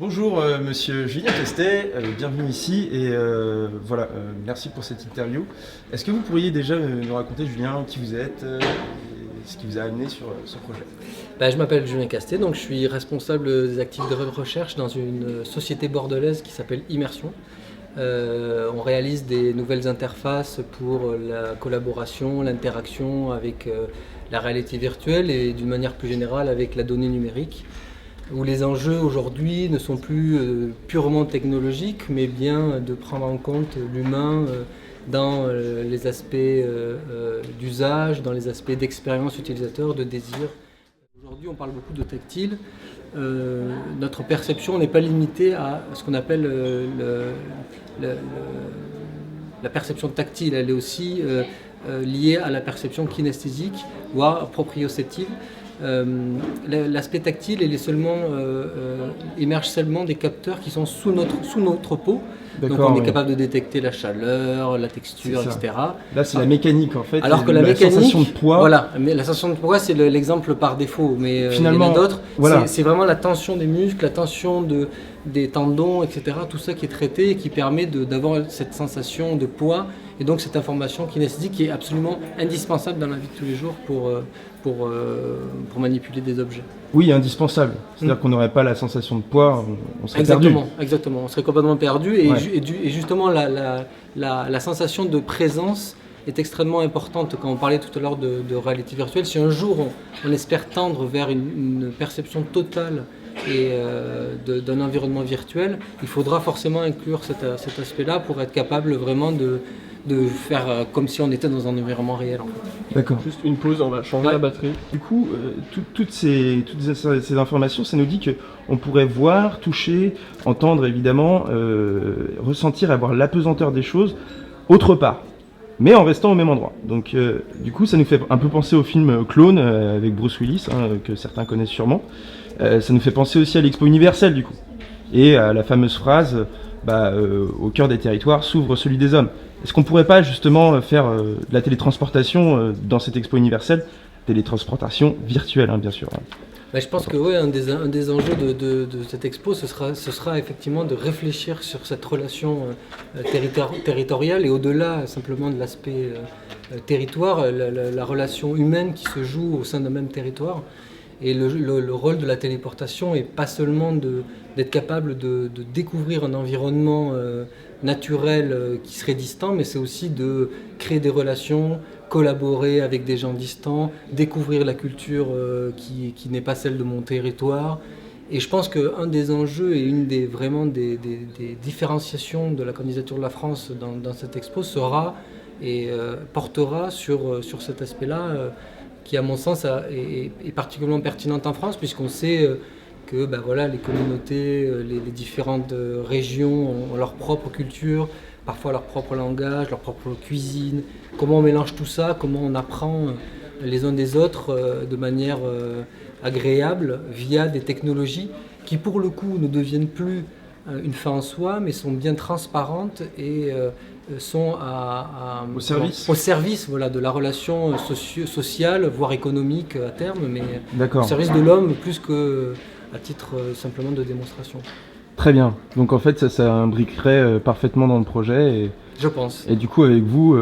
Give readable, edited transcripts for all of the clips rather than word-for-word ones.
Bonjour Monsieur Julien Castet, bienvenue ici et merci pour cette interview. Est-ce que vous pourriez déjà nous raconter, Julien, qui vous êtes et ce qui vous a amené sur ce projet? Je m'appelle Julien Castet, donc je suis responsable des activités de recherche dans une société bordelaise qui s'appelle Immersion. On réalise des nouvelles interfaces pour la collaboration, l'interaction avec la réalité virtuelle et d'une manière plus générale avec la donnée numérique, où les enjeux aujourd'hui ne sont plus purement technologiques, mais bien de prendre en compte l'humain dans les aspects d'usage, dans les aspects d'expérience utilisateur, de désir. Aujourd'hui, on parle beaucoup de tactile. Notre perception n'est pas limitée à ce qu'on appelle la perception tactile. Elle est aussi liée à la perception kinesthésique, voire proprioceptive. L'aspect tactile émerge seulement des capteurs qui sont sous notre peau. Donc on est capable de détecter la chaleur, la texture, etc. Là c'est la mécanique en fait. Alors que la mécanique, sensation de poids. Voilà, mais la sensation de poids c'est l'exemple par défaut. Mais finalement, il y en a d'autres. Voilà. C'est vraiment la tension des muscles, la tension des tendons, etc. Tout ça qui est traité et qui permet d'avoir cette sensation de poids. Et donc cette information kinesthésique qui est absolument indispensable dans la vie de tous les jours pour manipuler des objets. Oui, indispensable. C'est-à-dire qu'on n'aurait pas la sensation de poids, on serait perdu. Exactement, on serait complètement perdu. Et justement, la sensation de présence est extrêmement importante quand on parlait tout à l'heure de réalité virtuelle. Si un jour on espère tendre vers une perception totale et d'un environnement virtuel, il faudra forcément inclure cet aspect-là pour être capable vraiment de faire comme si on était dans un environnement réel. En fait. D'accord. Juste une pause, on va changer la batterie. Du coup, toutes ces informations, ça nous dit qu'on pourrait voir, toucher, entendre évidemment, ressentir, avoir l'apesanteur des choses autre part, mais en restant au même endroit. Donc du coup, ça nous fait un peu penser au film Clone avec Bruce Willis, que certains connaissent sûrement. Ça nous fait penser aussi à l'Expo universelle du coup, et à la fameuse phrase au cœur des territoires s'ouvre celui des hommes. Est-ce qu'on ne pourrait pas justement faire de la télétransportation dans cette expo universelle, télétransportation virtuelle bien sûr. Je pense que un des enjeux de cette expo, ce sera effectivement de réfléchir sur cette relation territoriale et au-delà simplement de l'aspect territoire, la relation humaine qui se joue au sein d'un même territoire. Et le rôle de la téléportation est pas seulement d'être capable de découvrir un environnement naturel qui serait distant, mais c'est aussi de créer des relations, collaborer avec des gens distants, découvrir la culture qui n'est pas celle de mon territoire. Et je pense qu'un des enjeux et une des différenciations de la candidature de la France dans cette expo sera et portera sur cet aspect-là qui à mon sens est particulièrement pertinente en France, puisqu'on sait que les communautés, les différentes régions ont leur propre culture, parfois leur propre langage, leur propre cuisine. Comment on mélange tout ça, comment on apprend les uns des autres de manière agréable via des technologies qui pour le coup ne deviennent plus une fin en soi, mais sont bien transparentes et sont au service de la relation sociale, voire économique à terme, mais au service de l'homme plus qu'à titre simplement de démonstration. Très bien. Donc en fait, ça imbriquerait parfaitement dans le projet. Je pense. Et du coup, avec vous,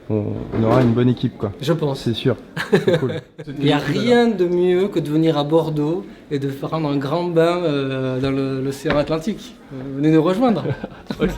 on aura une bonne équipe, quoi. Je pense. C'est sûr. C'est cool. Il n'y a rien de mieux que de venir à Bordeaux et de prendre un grand bain dans l'océan Atlantique. Venez nous rejoindre. Ok.